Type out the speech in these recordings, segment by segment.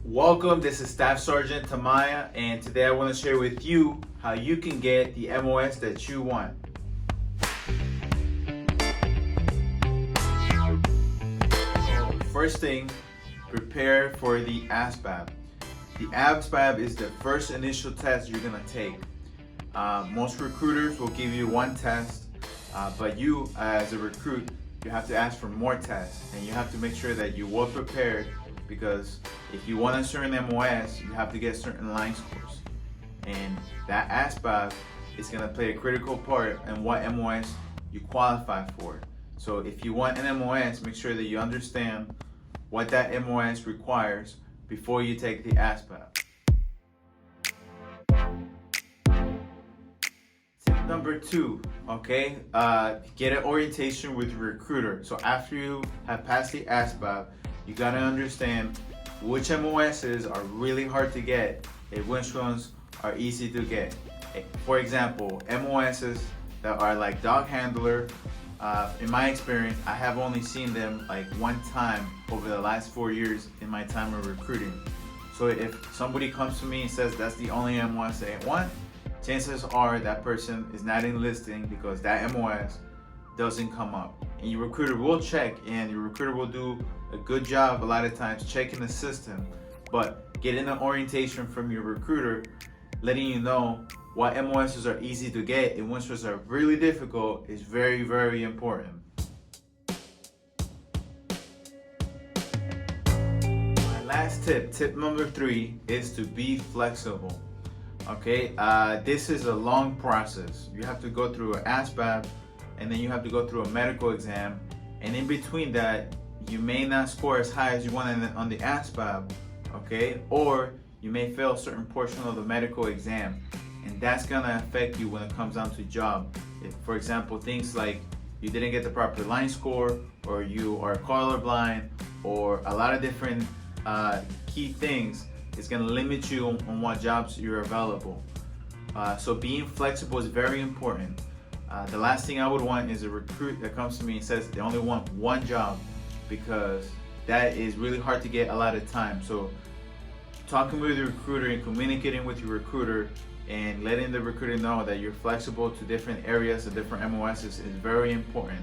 Welcome, this is Staff Sergeant Tamaya, and today I want to share with you how you can get the MOS that you want. So, first thing, prepare for the ASPAB. The ASPAB is the first initial test you're going to take. Most recruiters will give you one test, but you as a recruit, you have to ask for more tests, and you have to make sure that you're well prepared, because if you want a certain MOS, you have to get certain line scores. And that ASPAB is going to play a critical part in what MOS you qualify for. So if you want an MOS, make sure that you understand what that MOS requires before you take the ASPAB. Tip number 2, okay, get an orientation with your recruiter. So after you have passed the ASPAB, you gotta understand which MOSs are really hard to get and which ones are easy to get. For example, MOSs that are like dog handler, in my experience, I have only seen them like one time over the last 4 years in my time of recruiting. So if somebody comes to me and says that's the only MOS they want, chances are that person is not enlisting because that MOS doesn't come up. And your recruiter will check, and your recruiter will do a good job a lot of times checking the system, but getting an orientation from your recruiter letting you know what MOSs are easy to get and which ones are really difficult is very, very important. My last tip number 3, is to be flexible. Okay, this is a long process. You have to go through an ASPAB, and then you have to go through a medical exam, and in between that you may not score as high as you want on the ASPAB, okay, or you may fail a certain portion of the medical exam, and that's gonna affect you when it comes down to job. If, for example, things like you didn't get the proper line score, or you are colorblind, or a lot of different key things, it's gonna limit you on what jobs you're available. So being flexible is very important. The last thing I would want is a recruit that comes to me and says they only want one job, because that is really hard to get a lot of time. So talking with your recruiter and communicating with your recruiter and letting the recruiter know that you're flexible to different areas of different MOSs is very important.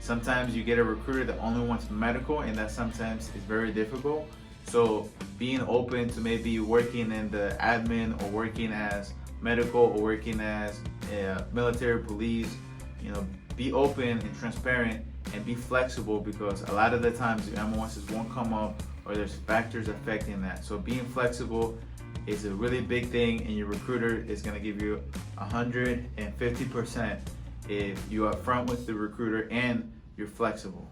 Sometimes you get a recruiter that only wants medical, and that sometimes is very difficult. So being open to maybe working in the admin, or working as medical, or working as military, police, be open and transparent and be flexible, because a lot of the times the MOSs won't come up, or there's factors affecting that. So being flexible is a really big thing, and your recruiter is going to give you 150% if you're upfront with the recruiter and you're flexible.